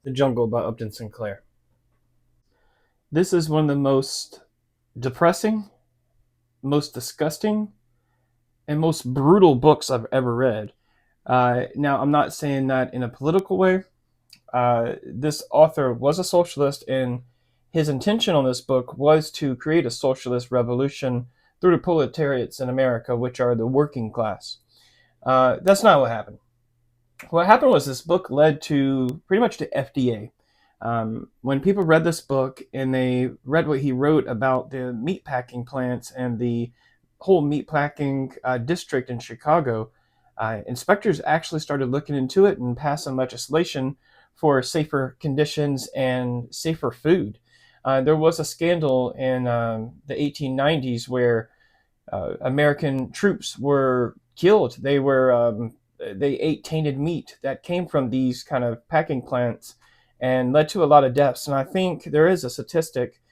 The Jungle by Upton Sinclair. This is one of the most depressing, most disgusting, and most brutal books I've ever read. Now, I'm not saying that in a political way. This author was a socialist, and his intention on this book was to create a socialist revolution through the proletariats in America, which are the working class. That's not what happened. What happened was this book led to pretty much the FDA. When people read this book and they read what he wrote about the meatpacking plants and the whole meatpacking district in Chicago, inspectors actually started looking into it and passing legislation for safer conditions and safer food. There was a scandal in the 1890s where American troops were killed. They ate tainted meat that came from these kind of packing plants and led to a lot of deaths. And I think there is a statistic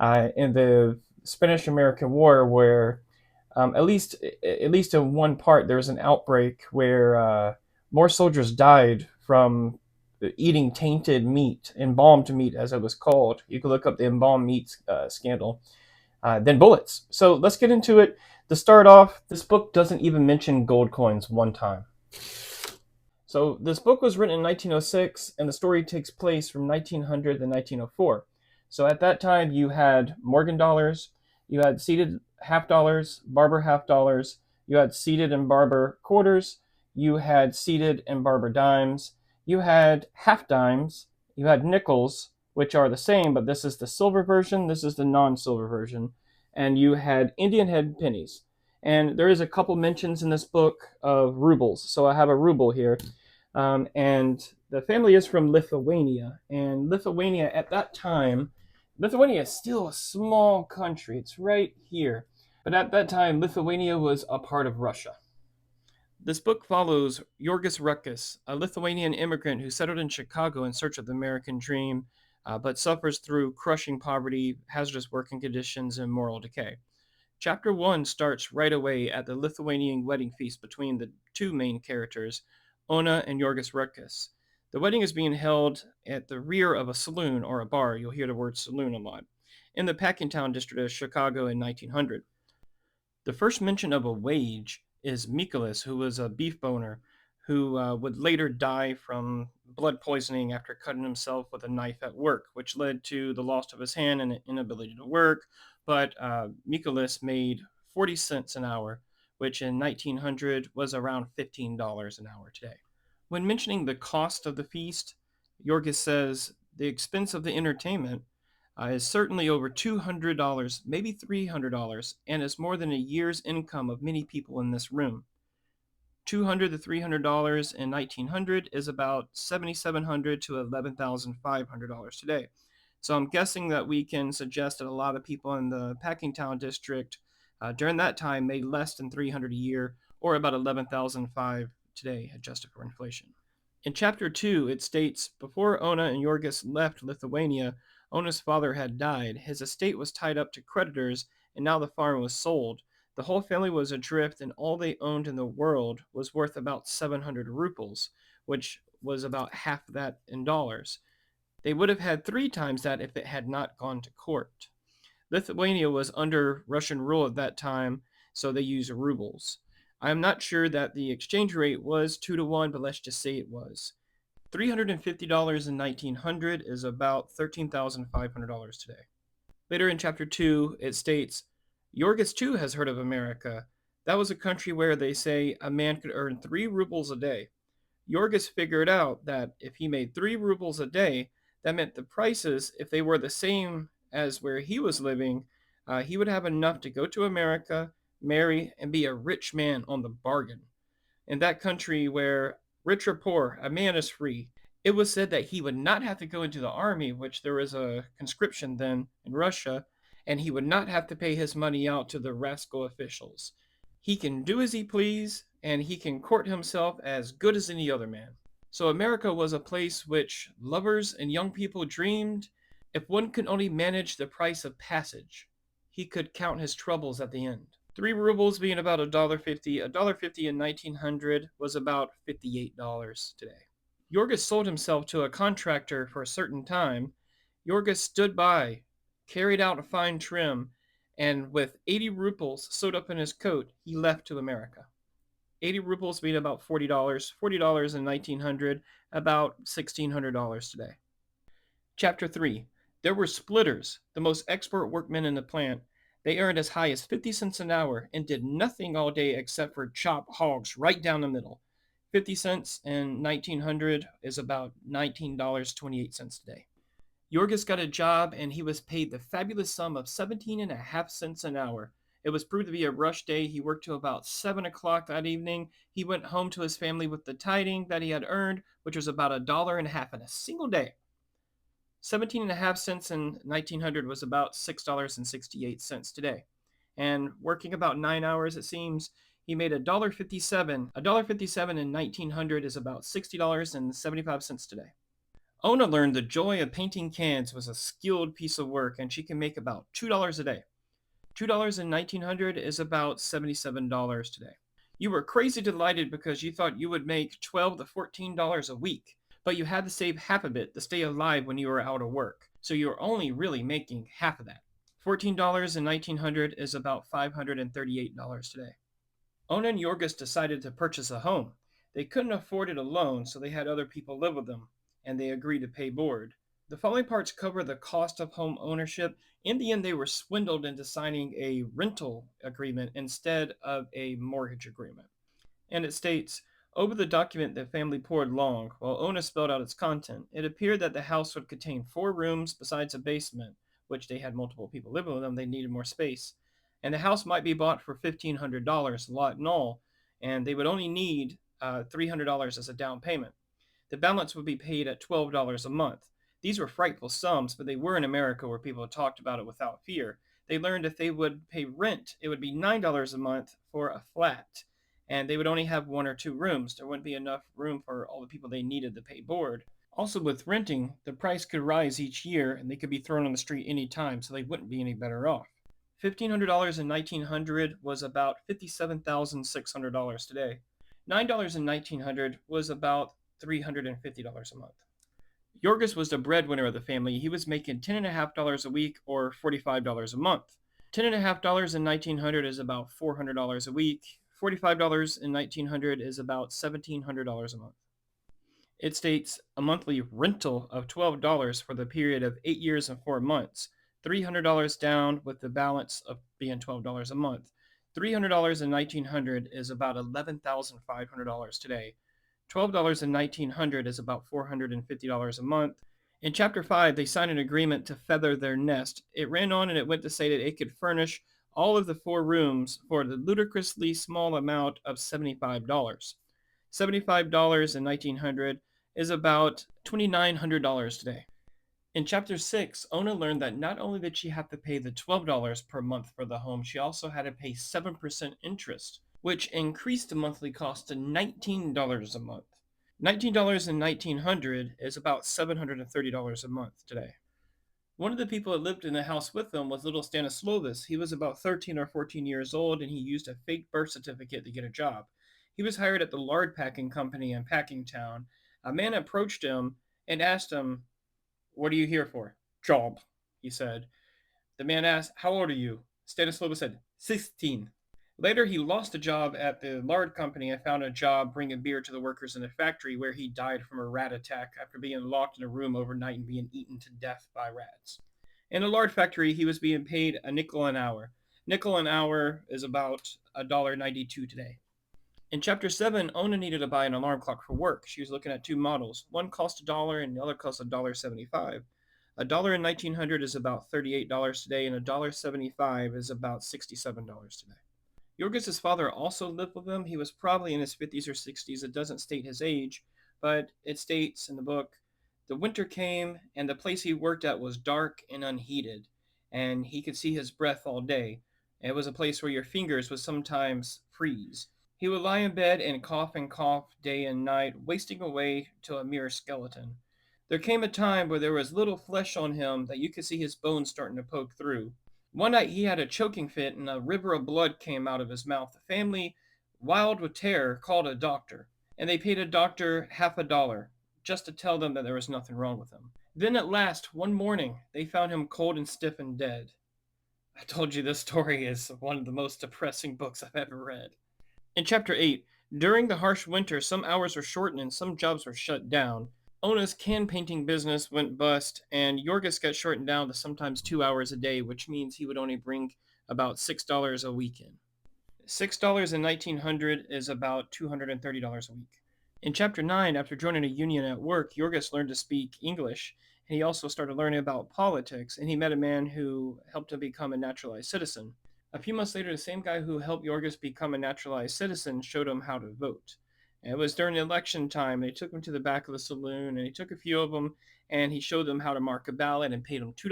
in the Spanish American War where at least in one part there was an outbreak where more soldiers died from eating tainted meat, embalmed meat as it was called. You can look up the embalmed meat scandal than bullets. So let's get into it. To start off, this book doesn't even mention gold coins one time. So this book was written in 1906, and the story takes place from 1900 to 1904. So at that time, you had Morgan dollars, you had seated half dollars, barber half dollars, you had seated and barber quarters, you had seated and barber dimes, you had half dimes, you had nickels, which are the same, but this is the silver version, this is the non-silver version, and you had Indian head pennies. And there is a couple mentions in this book of rubles. So I have a ruble here. And the family is from Lithuania. And Lithuania at that time, Lithuania is still a small country. It's right here. But at that time, Lithuania was a part of Russia. This book follows Jurgis, a Lithuanian immigrant who settled in Chicago in search of the American dream, but suffers through crushing poverty, hazardous working conditions, and moral decay. Chapter 1 starts right away at the Lithuanian wedding feast between the two main characters, Ona and Jurgis. The wedding is being held at the rear of a saloon or a bar. You'll hear the word saloon a lot. In the Packingtown district of Chicago in 1900. The first mention of a wage is Nicholas, who was a beef boner who would later die from blood poisoning after cutting himself with a knife at work, which led to the loss of his hand and an inability to work. But Nicholas made 40 cents an hour, which in 1900 was around $15 an hour today. When mentioning the cost of the feast, Jorgis says the expense of the entertainment is certainly over $200, maybe $300, and is more than a year's income of many people in this room. $200 to $300 in 1900 is about $7,700 to $11,500 today. So I'm guessing that we can suggest that a lot of people in the Packingtown district during that time made less than $300 a year, or about $11,500 today, adjusted for inflation. In chapter 2, it states, before Ona and Jorgis left Lithuania, Ona's father had died. His estate was tied up to creditors, and now the farm was sold. The whole family was adrift, and all they owned in the world was worth about 700 rubles, which was about half that in dollars. They would have had 3 times that if it had not gone to court. Lithuania was under Russian rule at that time, so they used rubles. I am not sure that the exchange rate was 2 to 1, but let's just say it was. $350 in 1900 is about $13,500 today. Later in chapter 2, it states, Jorgis too has heard of America. That was a country where they say a man could earn 3 rubles a day. Jorgis figured out that if he made 3 rubles a day, that meant the prices, if they were the same as where he was living, he would have enough to go to America, marry, and be a rich man on the bargain. In that country where, rich or poor, a man is free, it was said that he would not have to go into the army, which there was a conscription then in Russia, and he would not have to pay his money out to the rascal officials. He can do as he please, and he can court himself as good as any other man. So America was a place which lovers and young people dreamed if one could only manage the price of passage, he could count his troubles at the end. 3 rubles being about $1.50. $1.50 in 1900 was about $58 today. Jurgis sold himself to a contractor for a certain time. Jurgis stood by, carried out a fine trim, and with 80 ruples sewed up in his coat, he left to America. 80 ruples being about $40. $40 in 1900, about $1,600 today. Chapter 3. There were splitters, the most expert workmen in the plant. They earned as high as 50 cents an hour and did nothing all day except for chop hogs right down the middle. 50 cents in 1900 is about $19.28 today. Jurgis got a job and he was paid the fabulous sum of 17.5 cents an hour. It was proved to be a rush day. He worked till about 7 o'clock that evening. He went home to his family with the tiding that he had earned, which was about $1.50 in a single day. 17.5 cents in 1900 was about $6.68 today. And working about 9 hours, it seems, he made $1.57. $1.57 in 1900 is about $60.75 today. Ona learned the joy of painting cans was a skilled piece of work, and she can make about $2 a day. $2 in 1900 is about $77 today. You were crazy delighted because you thought you would make $12 to $14 a week, but you had to save half of it to stay alive when you were out of work, so you were only really making half of that. $14 in 1900 is about $538 today. Ona and Jurgis decided to purchase a home. They couldn't afford it alone, so they had other people live with them, and they agreed to pay board. The following parts cover the cost of home ownership. In the end, they were swindled into signing a rental agreement instead of a mortgage agreement. And it states, over the document the family pored long, while Ona spelled out its content. It appeared that the house would contain 4 rooms besides a basement, which they had multiple people living with them. They needed more space. And the house might be bought for $1,500, lot and all, and they would only need $300 as a down payment. The balance would be paid at $12 a month. These were frightful sums, but they were in America where people talked about it without fear. They learned if they would pay rent, it would be $9 a month for a flat, and they would only have 1 or 2 rooms. There wouldn't be enough room for all the people they needed to pay board. Also, with renting, the price could rise each year, and they could be thrown on the street any time, so they wouldn't be any better off. $1,500 in 1900 was about $57,600 today. $9 in 1900 was about $350 a month. Jurgis was the breadwinner of the family. He was making $10.50 a week or $45 a month. $10.50 in 1900 is about $400 a week. $45 in 1900 is about $1,700 a month. It states a monthly rental of $12 for the period of 8 years and 4 months. $300 down with the balance of being $12 a month. $300 in 1900 is about $11,500 today. $12 in 1900 is about $450 a month. In Chapter 5, they signed an agreement to feather their nest. It ran on and it went to say that it could furnish all of the 4 rooms for the ludicrously small amount of $75. $75 in 1900 is about $2,900 today. In Chapter 6, Ona learned that not only did she have to pay the $12 per month for the home, she also had to pay 7% interest, which increased the monthly cost to $19 a month. $19 in 1900 is about $730 a month today. One of the people that lived in the house with them was little Stanislovas. He was about 13 or 14 years old, and he used a fake birth certificate to get a job. He was hired at the lard packing company in Packingtown. A man approached him and asked him, "What are you here for?" "Job," he said. The man asked, "How old are you?" Stanislava said, 16. Later, he lost a job at the lard company and found a job bringing beer to the workers in the factory, where he died from a rat attack after being locked in a room overnight and being eaten to death by rats. In a lard factory, he was being paid a nickel an hour. Nickel an hour is about $1.92 today. In Chapter 7, Ona needed to buy an alarm clock for work. She was looking at 2 models. One cost $1 and the other cost $1.75. $1 in 1900 is about $38 today, and $1.75 is about $67 today. Jurgis' father also lived with him. He was probably in his 50s or 60s. It doesn't state his age, but it states in the book, the winter came and the place he worked at was dark and unheated, and he could see his breath all day. It was a place where your fingers would sometimes freeze. He would lie in bed and cough day and night, wasting away to a mere skeleton. There came a time where there was little flesh on him that you could see his bones starting to poke through. One night he had a choking fit and a river of blood came out of his mouth. The family, wild with terror, called a doctor, and they paid a doctor $50. just to tell them that there was nothing wrong with him. Then at last, one morning, they found him cold and stiff and dead. I told you this story is one of the most depressing books I've ever read. In chapter 8, during the harsh winter, some hours were shortened and some jobs were shut down. Ona's can painting business went bust, and Jurgis got shortened down to sometimes 2 hours a day, which means he would only bring about $6 a week in. $6 in 1900 is about $230 a week. In chapter 9, after joining a union at work, Jurgis learned to speak English, and he also started learning about politics, and he met a man who helped him become a naturalized citizen. A few months later, the same guy who helped Jurgis become a naturalized citizen showed him how to vote. And it was during election time. They took him to the back of the saloon, and he took a few of them, and he showed them how to mark a ballot and paid them $2.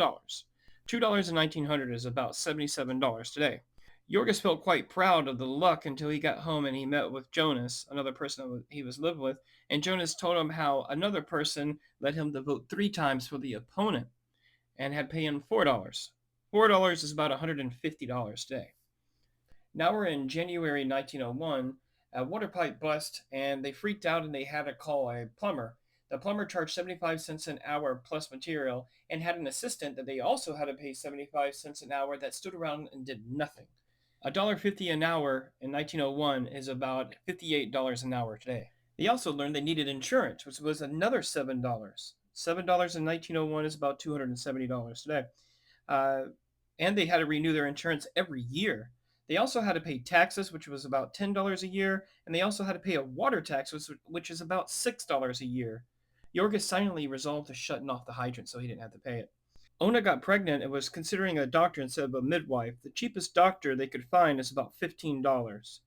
$2 in 1900 is about $77 today. Jurgis felt quite proud of the luck until he got home and he met with Jonas, another person he was living with, and Jonas told him how another person led him to vote 3 times for the opponent and had paid him $4. $4 is about $150 today. Now we're in January 1901. A water pipe bust, and they freaked out and they had to call a plumber. The plumber charged 75 cents an hour plus material and had an assistant that they also had to pay 75 cents an hour that stood around and did nothing. $1.50 an hour in 1901 is about $58 an hour today. They also learned they needed insurance, which was another $7. $7 in 1901 is about $270 today. And they had to renew their insurance every year. They also had to pay taxes, which was about $10 a year, and they also had to pay a water tax, which is about $6 a year. Jurgis silently resolved to shutting off the hydrant so he didn't have to pay it. Ona got pregnant and was considering a doctor instead of a midwife. The cheapest doctor they could find is about $15.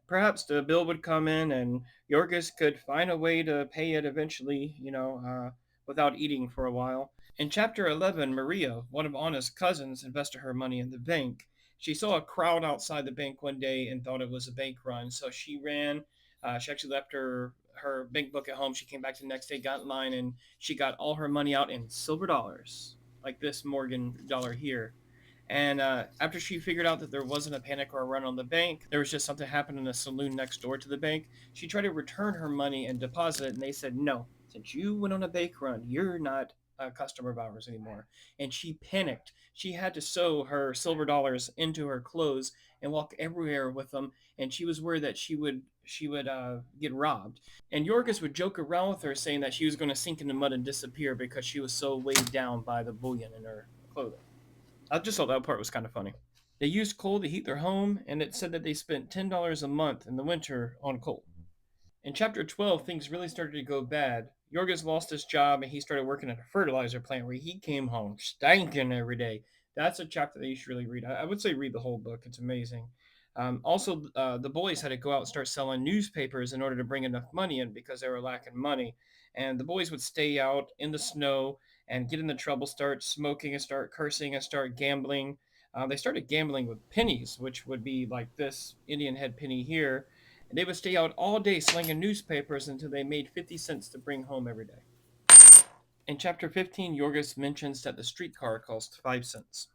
Perhaps the bill would come in and Jurgis could find a way to pay it eventually, without eating for a while. In chapter 11, Maria, one of Anna's cousins, invested her money in the bank. She saw a crowd outside the bank one day and thought it was a bank run, so she ran. She actually left her bank book at home. She came back the next day, got in line, and she got all her money out in silver dollars, like this Morgan dollar here. And after she figured out that there wasn't a panic or a run on the bank, there was just something happened in a saloon next door to the bank. She tried to return her money and deposit it, and they said, no, since you went on a bank run, you're not a customer of ours anymore. And she panicked. She had to sew her silver dollars into her clothes and walk everywhere with them. And she was worried that she would get robbed. And Jurgis would joke around with her, saying that she was going to sink in the mud and disappear because she was so weighed down by the bullion in her clothing. I just thought that part was kind of funny. They used coal to heat their home, and it said that they spent $10 a month in the winter on coal. In chapter 12, things really started to go bad. Jurgis lost his job and he started working at a fertilizer plant where he came home stinking every day. That's a chapter that you should really read. I would say read the whole book, it's amazing. The boys had to go out and start selling newspapers in order to bring enough money in because they were lacking money. And the boys would stay out in the snow and get into trouble, start smoking and start cursing and start gambling. They started gambling with pennies, which would be like this Indian head penny here, and they would stay out all day slinging newspapers until they made 50 cents to bring home every day. In chapter 15, Jurgis mentions that the streetcar cost 5 cents.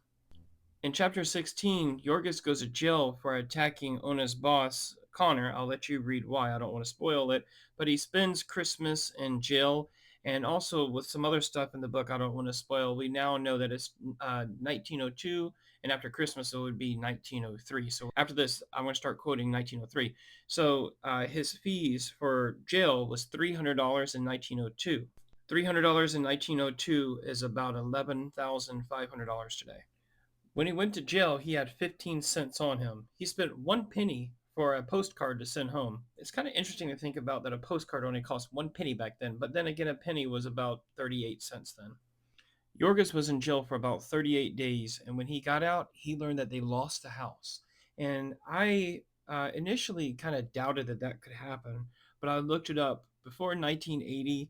In chapter 16, Jurgis goes to jail for attacking Ona's boss, Connor. I'll let you read why, I don't want to spoil it. But he spends Christmas in jail, and also with some other stuff in the book I don't want to spoil. We now know that it's 1902, and after Christmas it would be 1903. So after this, I want to start quoting 1903. So his fees for jail was $300 in 1902. $300 in 1902 is about $11,500 today. When he went to jail, he had 15 cents on him. He spent 1 penny for a postcard to send home. It's kind of interesting to think about that a postcard only cost 1 penny back then, but then again, a penny was about 38 cents then. Jurgis was in jail for about 38 days, and when he got out, he learned that they lost the house. And I initially kind of doubted that that could happen, but I looked it up. Before 1980,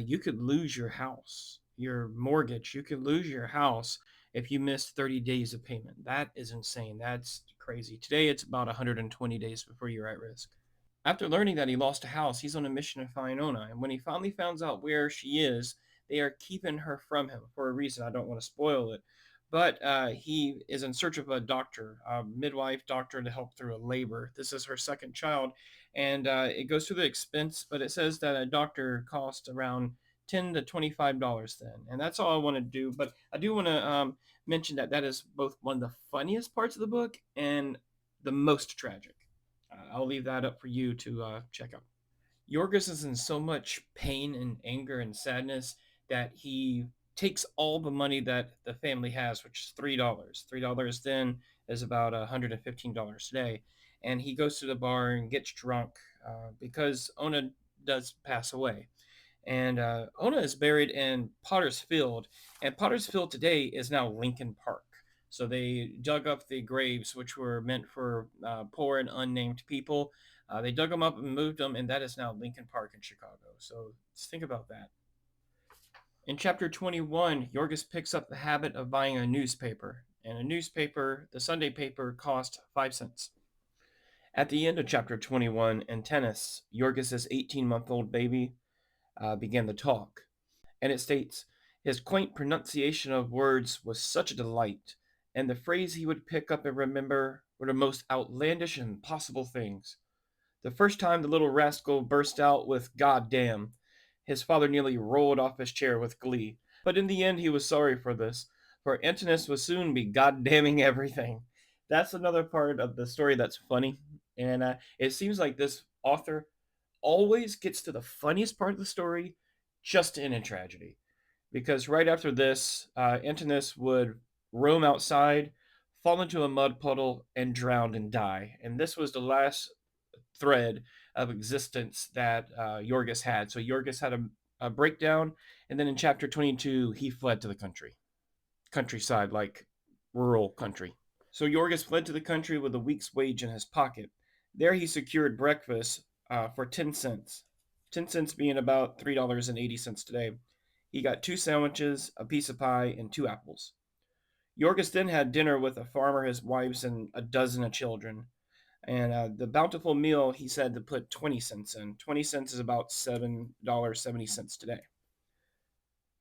you could lose your house, your mortgage. You could lose your house if you missed 30 days of payment. That is insane. That's crazy. Today, it's about 120 days before you're at risk. After learning that he lost a house, he's on a mission to find Ona. And when he finally finds out where she is, they are keeping her from him for a reason. I don't want to spoil it. but he is in search of a doctor, a midwife doctor to help through a labor. This is her second child, and it goes through the expense, but it says that a doctor costs around $10 to $25 then, and that's all I want to do. But I do want to mention that that is both one of the funniest parts of the book and the most tragic. I'll leave that up for you to check out. Jurgis is in so much pain and anger and sadness that he takes all the money that the family has, which is $3. $3 then is about $115 today. And he goes to the bar and gets drunk because Ona does pass away. And Ona is buried in Potter's Field, and Potter's Field today is now Lincoln Park. So they dug up the graves, which were meant for poor and unnamed people. They dug them up and moved them, and that is now Lincoln Park in Chicago. So just think about that. In chapter 21, Jorgis picks up the habit of buying a newspaper, and a newspaper, the Sunday paper, cost 5 cents. At the end of chapter 21, in tennis, Jorgis's 18-month-old baby began to talk. And it states, his quaint pronunciation of words was such a delight, and the phrase he would pick up and remember were the most outlandish and impossible things. The first time the little rascal burst out with "God damn," his father nearly rolled off his chair with glee. But in the end, he was sorry for this, for Antinous would soon be God damning everything. That's another part of the story that's funny, and it seems like this author always gets to the funniest part of the story just in a tragedy. Because right after this, Antinous would roam outside, fall into a mud puddle, and drown and die. And this was the last thread of existence that Jorgis had. So Jorgis had a breakdown, and then in chapter 22, he fled to the countryside, like rural country. So Jorgis fled to the country with a week's wage in his pocket. There he secured breakfast for 10 cents, 10 cents being about $3.80 today. He got 2 sandwiches, a piece of pie, and 2 apples. Jorgis then had dinner with a farmer, his wives, and a dozen of children. And the bountiful meal, he said to put 20 cents in. 20 cents is about $7.70 today.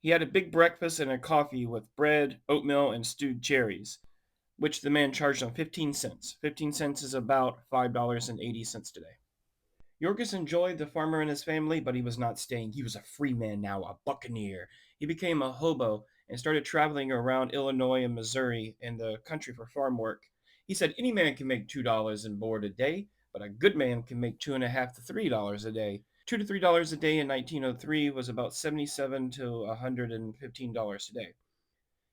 He had a big breakfast and a coffee with bread, oatmeal, and stewed cherries, which the man charged him 15 cents. 15 cents is about $5.80 today. Jorgis enjoyed the farmer and his family, but he was not staying. He was a free man now, a buccaneer. He became a hobo and started traveling around Illinois and Missouri in the country for farm work. He said any man can make $2 in board a day, but a good man can make $2.50 to $3 a day. $2 to $3 a day in 1903 was about $77 to $115 today.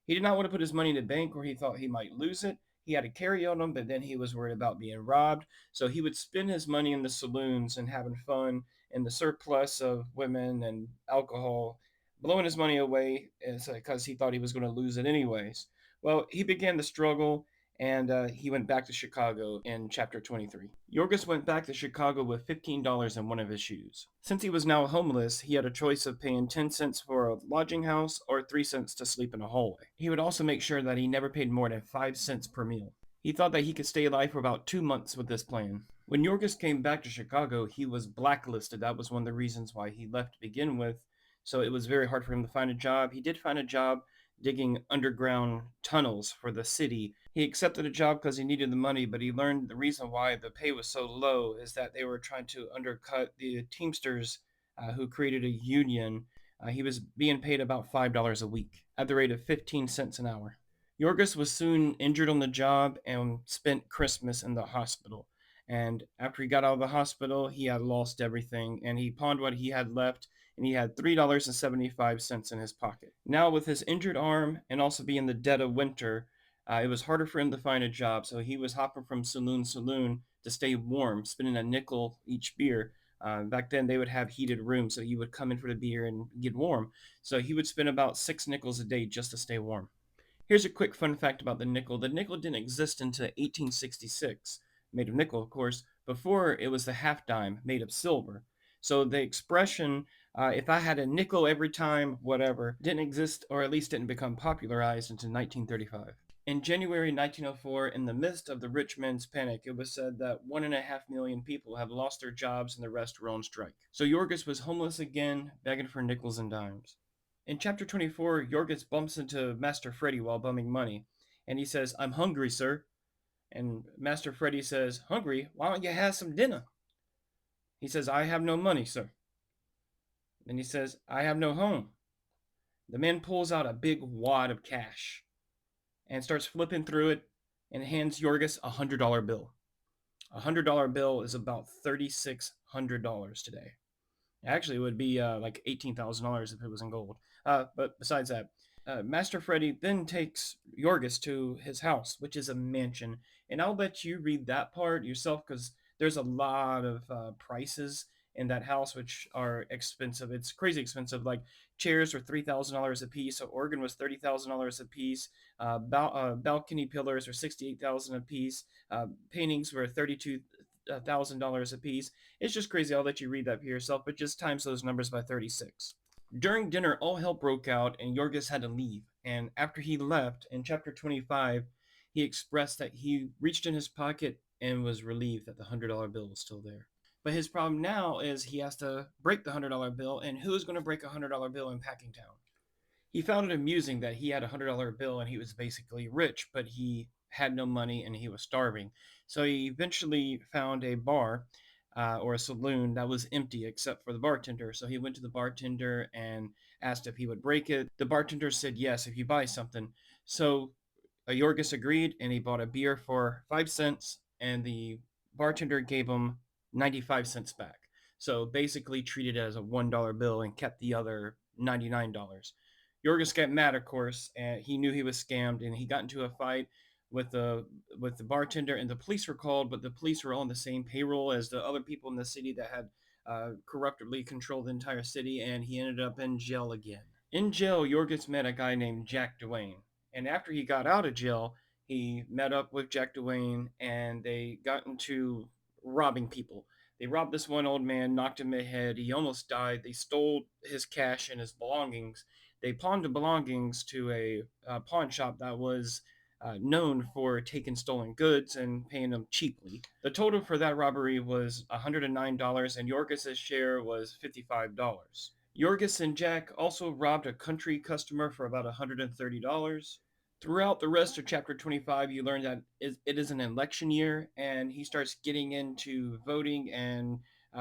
He did not want to put his money in the bank where he thought he might lose it. He had a carry on him, but then he was worried about being robbed. So he would spend his money in the saloons and having fun and the surplus of women and alcohol, blowing his money away because he thought he was going to lose it anyways. Well, he began the struggle, and he went back to Chicago in chapter 23. Jorgis went back to Chicago with $15 in one of his shoes. Since he was now homeless, he had a choice of paying 10 cents for a lodging house or 3 cents to sleep in a hallway. He would also make sure that he never paid more than 5 cents per meal. He thought that he could stay alive for about 2 months with this plan. When Jorgis came back to Chicago, he was blacklisted. That was one of the reasons why he left to begin with. So it was very hard for him to find a job. He did find a job digging underground tunnels for the city. He accepted a job because he needed the money, but he learned the reason why the pay was so low is that they were trying to undercut the Teamsters who created a union. He was being paid about $5 a week at the rate of 15 cents an hour. Jorgis was soon injured on the job and spent Christmas in the hospital. And after he got out of the hospital, he had lost everything, and he pawned what he had left, and he had $3.75 in his pocket. Now, with his injured arm and also being the dead of winter, it was harder for him to find a job, so he was hopping from saloon to saloon to stay warm, spending a nickel each beer. Back then, they would have heated rooms, so you would come in for the beer and get warm. So he would spend about 6 nickels a day just to stay warm. Here's a quick fun fact about the nickel. The nickel didn't exist until 1866, made of nickel, of course. Before, it was the half dime, made of silver. So the expression, if I had a nickel every time, whatever, didn't exist, or at least didn't become popularized until 1935. In January 1904, in the midst of the rich men's panic, it was said that 1.5 million people have lost their jobs and the rest were on strike. So Jorgis was homeless again, begging for nickels and dimes. In chapter 24, Jurgis bumps into Master Freddy while bumming money, and he says, "I'm hungry, sir." And Master Freddy says, "Hungry? Why don't you have some dinner?" He says, "I have no money, sir." Then he says, "I have no home." The man pulls out a big wad of cash and starts flipping through it and hands Jurgis a $100 bill. A $100 bill is about $3,600 today. Actually, it would be like $18,000 if it was in gold. But besides that, Master Freddy then takes Jurgis to his house, which is a mansion. And I'll let you read that part yourself because there's a lot of prices in that house, which are expensive. It's crazy expensive. Like chairs are $3,000 a piece. An organ was $30,000 a piece. Balcony pillars are $68,000 a piece. Paintings were $32,000 a piece. It's just crazy. I'll let you read that for yourself, but just times those numbers by 36. During dinner, all hell broke out, and Jurgis had to leave. And after he left, in chapter 25, he expressed that he reached in his pocket and was relieved that the $100 bill was still there. But his problem now is he has to break the $100 bill, and who's going to break a $100 bill in Packingtown? He found it amusing that he had a $100 bill and he was basically rich, but he had no money and he was starving. So he eventually found a bar or a saloon that was empty except for the bartender. So he went to the bartender and asked if he would break it. The bartender said yes if you buy something. So Jurgis agreed and he bought a beer for 5 cents, and the bartender gave him 95 cents back. So basically treated it as a $1 bill and kept the other $99. Jurgis got mad, of course, and he knew he was scammed, and he got into a fight with the bartender, and the police were called, but the police were on the same payroll as the other people in the city that had corruptly controlled the entire city, and he ended up in jail again. In jail, Jurgis met a guy named Jack Duane, and after he got out of jail, he met up with Jack Duane, and they got into robbing people. They robbed this one old man, knocked him in the head. He almost died. They stole his cash and his belongings. They pawned the belongings to a pawn shop that was known for taking stolen goods and paying them cheaply. The total for that robbery was $109, and Jurgis' share was $55. Jurgis and Jack also robbed a country customer for about $130. Throughout the rest of chapter 25, you learn that it is an election year, and he starts getting into voting and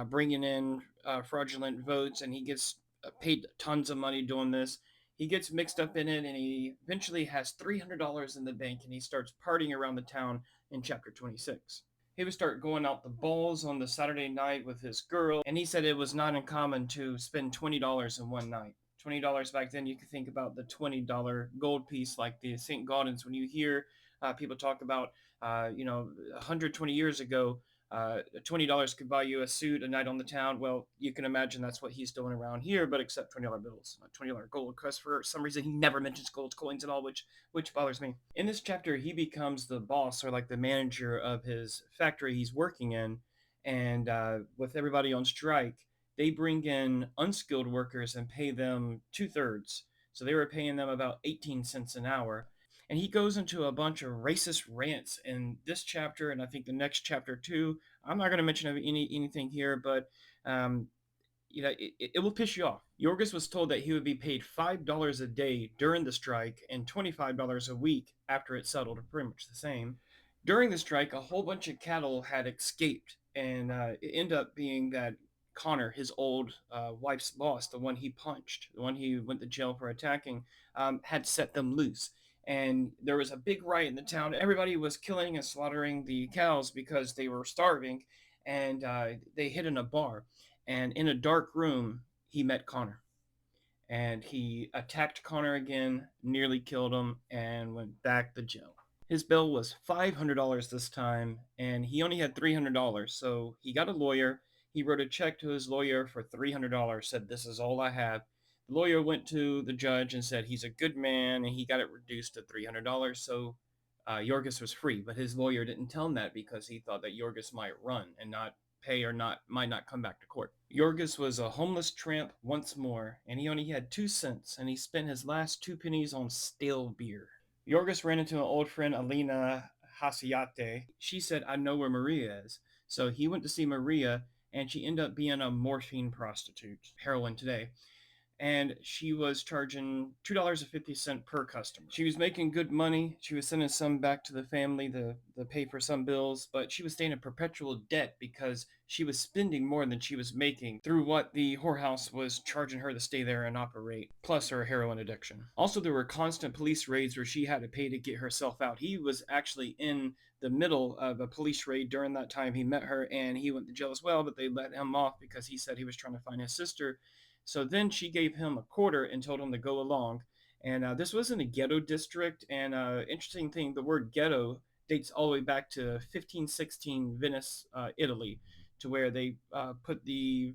bringing in fraudulent votes, and he gets paid tons of money doing this. He gets mixed up in it, and he eventually has $300 in the bank, and he starts partying around the town in chapter 26. He would start going out the balls on the Saturday night with his girl, and he said it was not uncommon to spend $20 in one night. $20 back then, you could think about the $20 gold piece like the St. Gaudens. When you hear people talk about, 120 years ago, $20 could buy you a suit, a night on the town. Well, you can imagine that's what he's doing around here, but except $20 bills, not $20 gold. Because for some reason he never mentions gold coins at all, which bothers me. In this chapter, he becomes the boss or like the manager of his factory he's working in, and with everybody on strike, they bring in unskilled workers and pay them 2/3. So they were paying them about 18 cents an hour. And he goes into a bunch of racist rants in this chapter, and I think the next chapter too. I'm not going to mention anything here, but um, it will piss you off. Jurgis was told that he would be paid $5 a day during the strike and $25 a week after it settled, pretty much the same. During the strike, a whole bunch of cattle had escaped, and it ended up being that Connor, his old wife's boss, the one he punched, the one he went to jail for attacking, had set them loose. And there was a big riot in the town. Everybody was killing and slaughtering the cows because they were starving, and they hid in a bar. And in a dark room, he met Connor. And he attacked Connor again, nearly killed him, and went back to jail. His bill was $500 this time, and he only had $300. So he got a lawyer. He wrote a check to his lawyer for $300, said, "This is all I have." The lawyer went to the judge and said, "He's a good man," and he got it reduced to $300. So Jurgis was free, but his lawyer didn't tell him that because he thought that Jurgis might run and not pay or might not come back to court. Jurgis was a homeless tramp once more, and he only had 2 cents, and he spent his last 2 pennies on stale beer. Jurgis ran into an old friend, Alina Hasiate. She said, "I know where Maria is." So he went to see Maria, and she ended up being a morphine prostitute, heroin today. and she was charging $2.50 per customer. She was making good money. She was sending some back to the family to pay for some bills, but she was staying in perpetual debt because she was spending more than she was making through what the whorehouse was charging her to stay there and operate, plus her heroin addiction. Also, there were constant police raids where she had to pay to get herself out. He was actually in the middle of a police raid during that time. He met her and he went to jail as well, but they let him off because he said he was trying to find his sister. So then she gave him a quarter and told him to go along. And this was in a ghetto district. And interesting thing, the word ghetto dates all the way back to 1516 Venice, Italy, to where they put the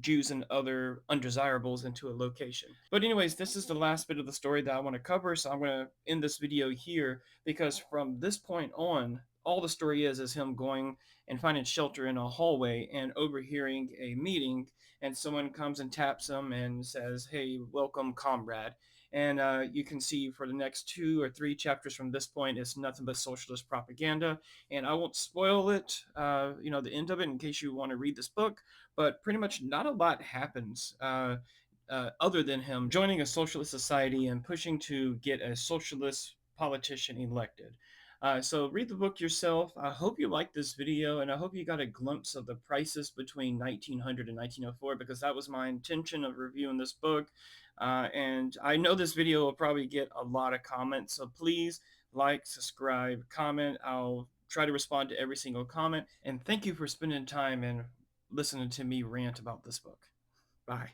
Jews and other undesirables into a location. But anyways, this is the last bit of the story that I want to cover, so I'm going to end this video here because from this point on, all the story is him going and finding shelter in a hallway and overhearing a meeting, and someone comes and taps him and says, "Hey, welcome, comrade." And you can see for the next 2 or 3 chapters from this point, it's nothing but socialist propaganda. And I won't spoil it, the end of it, in case you want to read this book. But pretty much not a lot happens other than him joining a socialist society and pushing to get a socialist politician elected. So read the book yourself. I hope you liked this video, and I hope you got a glimpse of the prices between 1900 and 1904, because that was my intention of reviewing this book. And I know this video will probably get a lot of comments, so please like, subscribe, comment. I'll try to respond to every single comment. And thank you for spending time and listening to me rant about this book. Bye.